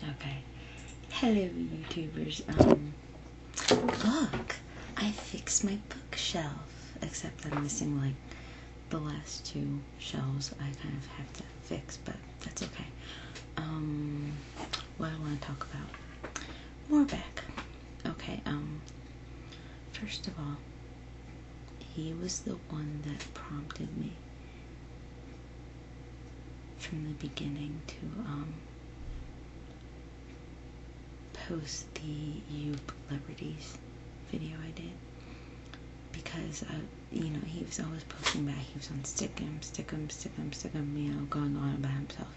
Okay. Hello, YouTubers. Look, I fixed my bookshelf. Except I'm missing, like, the last two shelves I kind of have to fix, but that's okay. What I want to talk about. Morbeck. Okay, first of all, he was the one that prompted me from the beginning to, post the You Celebrities video I did, because he was always posting back. He was on stick him, going on about himself,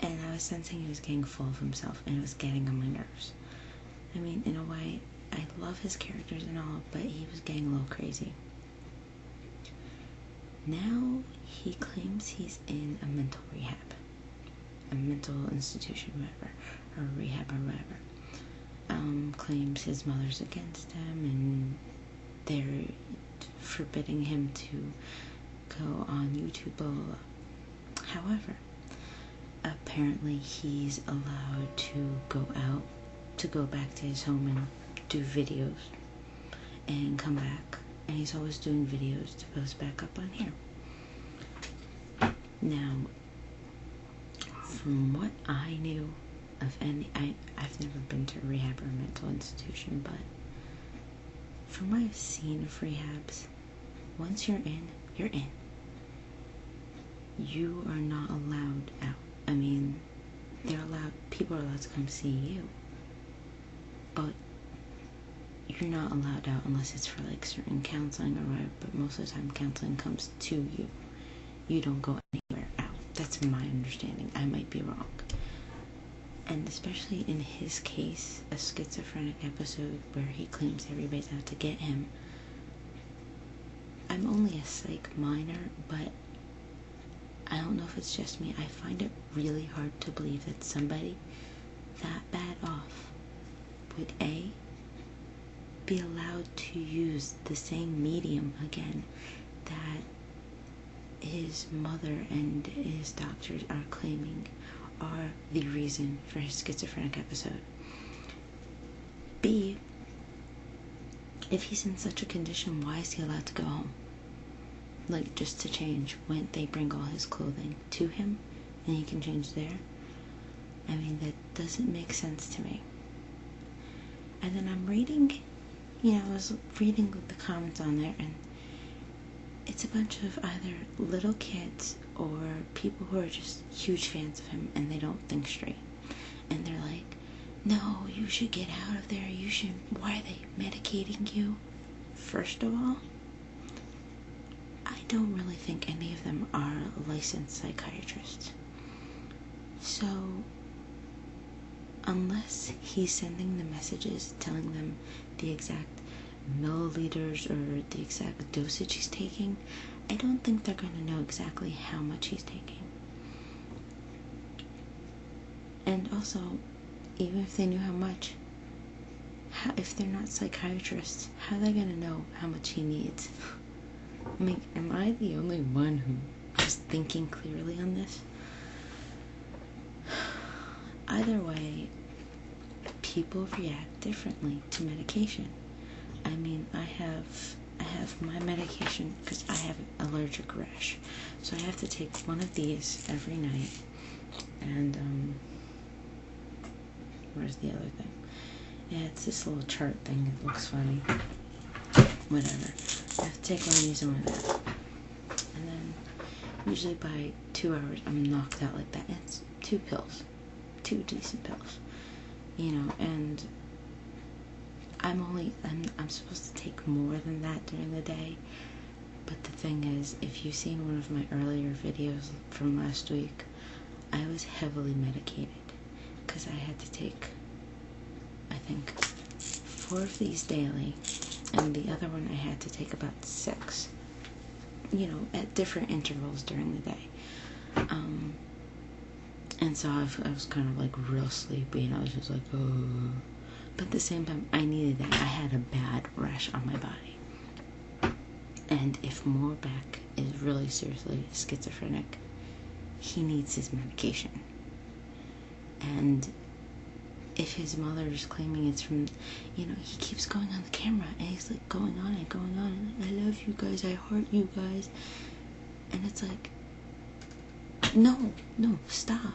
and I was sensing he was getting full of himself, and it was getting on my nerves. I mean, in a way, I love his characters and all, but he was getting a little crazy. Now he claims he's in a mental rehab, a mental institution, whatever, or rehab or whatever. Claims his mother's against him and they're forbidding him to go on YouTube, blah, blah, blah. However, apparently he's allowed to go out, to go back to his home and do videos and come back. And he's always doing videos to post back up on here. Now, from what I knew of I've never been to a rehab or a mental institution, but from what I've seen of rehabs, once you're in, you're in. You are not allowed out. I mean, people are allowed to come see you, but you're not allowed out unless it's for like certain counseling or whatever, but most of the time counseling comes to you. You don't go anywhere out. That's my understanding. I might be wrong. And especially in his case, a schizophrenic episode where he claims everybody's out to get him. I'm only a psych minor, but I don't know if it's just me. I find it really hard to believe that somebody that bad off would be allowed to use the same medium again that his mother and his doctors are claiming are the reason for his schizophrenic episode. B, if he's in such a condition, why is he allowed to go home? Like, just to change when they bring all his clothing to him and he can change there? I mean, that doesn't make sense to me. And then I'm reading, I was reading the comments on there, and it's a bunch of either little kids or people who are just huge fans of him and they don't think straight. And they're like, no, you should get out of there. Why are they medicating you? First of all, I don't really think any of them are licensed psychiatrists. So, unless he's sending the messages telling them the exact milliliters or the exact dosage he's taking, I don't think they're going to know exactly how much he's taking. And also, even if they knew how much, if they're not psychiatrists, how are they going to know how much he needs? I mean, am I the only one who is thinking clearly on this? Either way, people react differently to medication. I mean, I have my medication because I have an allergic rash. So I have to take one of these every night. And, where's the other thing? Yeah, it's this little chart thing. It looks funny. Whatever. I have to take one of these and one of that. And then, usually by 2 hours, I'm knocked out like that. It's 2 pills. 2 decent pills. And I'm supposed to take more than that during the day, but the thing is, if you've seen one of my earlier videos from last week, I was heavily medicated, because I had to take, I think, 4 of these daily, and the other one I had to take about 6, at different intervals during the day, and so I was kind of like real sleepy, and I was just like, oh. But at the same time, I needed that. I had a bad rash on my body. And if Morbeck is really seriously schizophrenic, he needs his medication. And if his mother is claiming it's from, he keeps going on the camera and he's like going on and I love you guys, I heart you guys, and it's like, no, stop.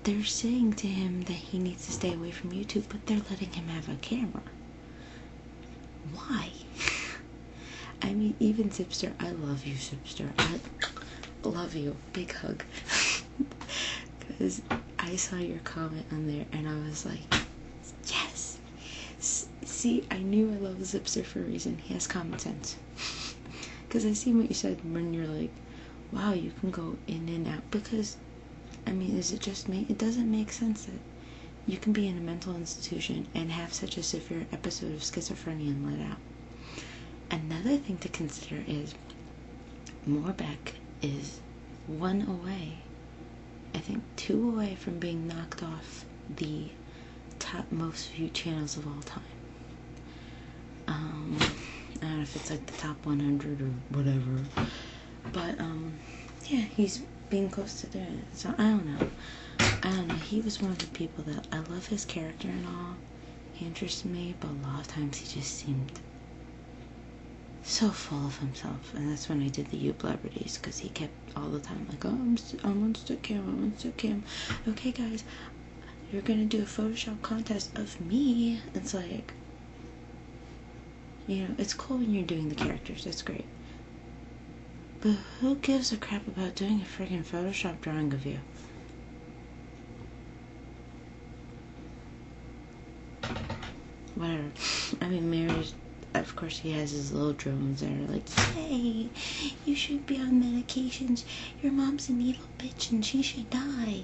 They're saying to him that he needs to stay away from YouTube, but they're letting him have a camera. Why? I mean, even Zipster, I love you, Zipster. I love you. Big hug. Because I saw your comment on there and I was like, yes. See, I knew I love Zipster for a reason. He has common sense. Because I see what you said when you're like, wow, you can go in and out. Because, I mean, is it just me? It doesn't make sense that you can be in a mental institution and have such a severe episode of schizophrenia and let out. Another thing to consider is Morbeck is 1 away, I think 2 away from being knocked off the top most viewed channels of all time. I don't know if it's like the top 100 or whatever, but yeah, he's being close to doing it. So I don't know. He was one of the people that I love his character and all. He interested me, but a lot of times he just seemed so full of himself. And that's when I did the celebrities, because he kept all the time like, oh, I'm on stick cam. Okay, guys, you're gonna do a Photoshop contest of me. It's like, it's cool when you're doing the characters. That's great. But who gives a crap about doing a friggin' Photoshop drawing of you? Whatever. I mean, Mary's, of course, he has his little drones that are like, hey, you should be on medications. Your mom's an evil bitch and she should die.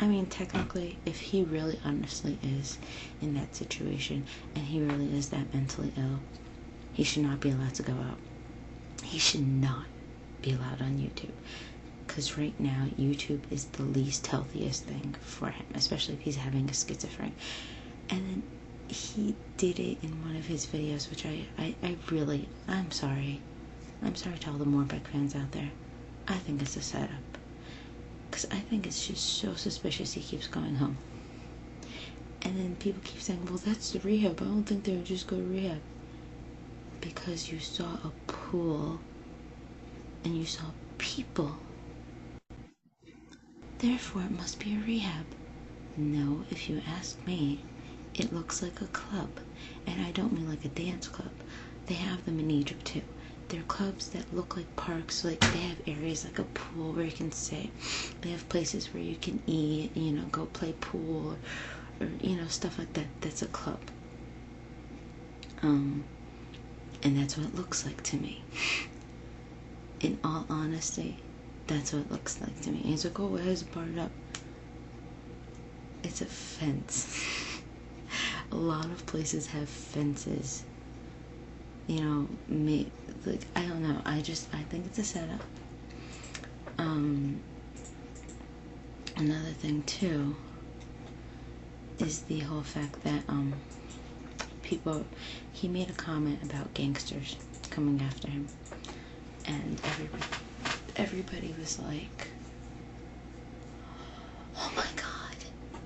I mean, technically, if he really honestly is in that situation and he really is that mentally ill, he should not be allowed to go out. He should not be allowed on YouTube. Because right now, YouTube is the least healthiest thing for him, especially if he's having a schizophrenia. And then he did it in one of his videos, which I'm sorry. I'm sorry to all the Morbeck fans out there. I think it's a setup. Because I think it's just so suspicious he keeps going home. And then people keep saying, well, that's the rehab. I don't think they would just go to rehab. Because you saw a pool and you saw people. Therefore, it must be a rehab. No, if you ask me, it looks like a club. And I don't mean like a dance club. They have them in Egypt too. They're clubs that look like parks. Like, they have areas like a pool where you can sit. They have places where you can eat, go play pool or stuff like that. That's a club. And that's what it looks like to me. In all honesty, that's what it looks like to me. And he's like, oh, it has barred up. It's a fence. A lot of places have fences. I don't know. I think it's a setup. Another thing too is the whole fact that he made a comment about gangsters coming after him, and everybody was like, oh my god,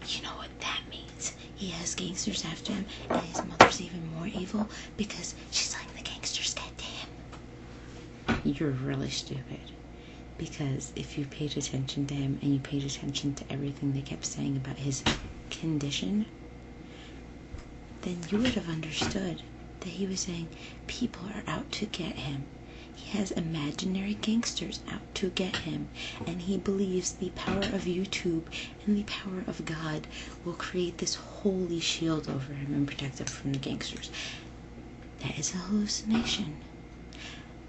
you know what that means? He has gangsters after him, and his mother's even more evil because she's like, the gangsters get to him. You're really stupid. Because if you paid attention to him and you paid attention to everything they kept saying about his condition, then you would have understood that he was saying people are out to get him. He has imaginary gangsters out to get him, and he believes the power of YouTube and the power of God will create this holy shield over him and protect him from the gangsters. That is a hallucination.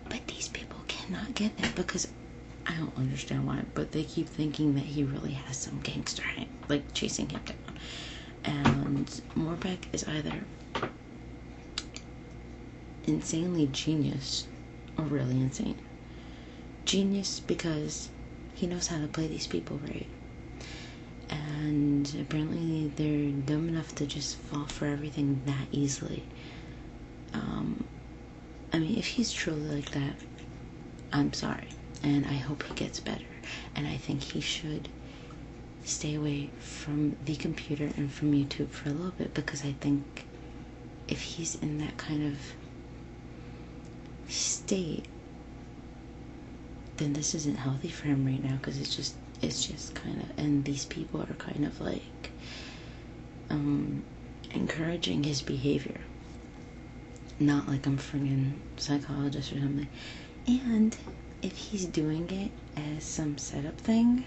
But these people cannot get that because I don't understand why, but they keep thinking that he really has some gangster like chasing him down. And Morbeck is either insanely genius or really insane. Genius because he knows how to play these people right. And apparently they're dumb enough to just fall for everything that easily. I mean, if he's truly like that, I'm sorry. And I hope he gets better. And I think he should stay away from the computer and from YouTube for a little bit, because I think if he's in that kind of state, then this isn't healthy for him right now, because it's just kind of, and these people are kind of like encouraging his behavior. Not like I'm friggin' psychologist or something. And if he's doing it as some setup thing,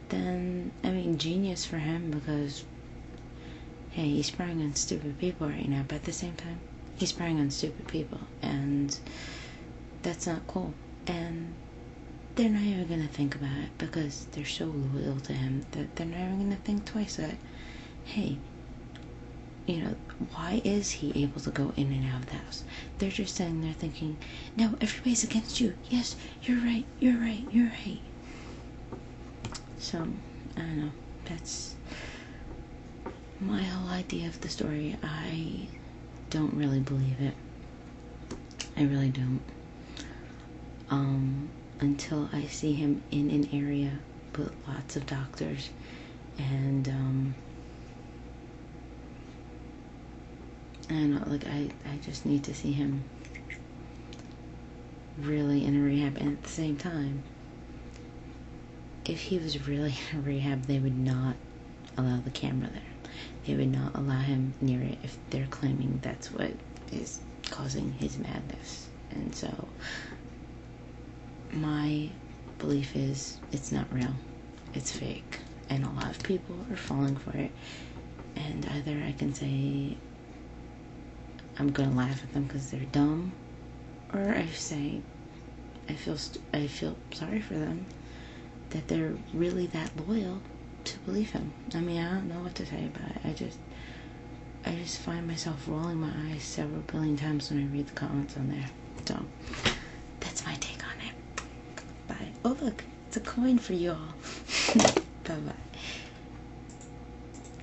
then, I mean, genius for him, because, hey, he's preying on stupid people right now, but at the same time, he's preying on stupid people, and that's not cool. And they're not even gonna think about it, because they're so loyal to him that they're not even gonna think twice that, hey, you know, why is he able to go in and out of the house? They're just sitting there thinking, no, everybody's against you. Yes, you're right, you're right, you're right. So, I don't know. That's my whole idea of the story. I don't really believe it. I really don't. Until I see him in an area with lots of doctors and, I don't know, like, I just need to see him really in a rehab. And at the same time, if he was really in a rehab, they would not allow the camera there. They would not allow him near it if they're claiming that's what is causing his madness. And so, my belief is it's not real. It's fake. And a lot of people are falling for it. And either I can say I'm gonna laugh at them because they're dumb, or I say I feel sorry for them that they're really that loyal to believe him. I mean, I don't know what to say about it. I just find myself rolling my eyes several billion times when I read the comments on there. So that's my take on it. Bye. Oh look, it's a coin for you all. Bye bye.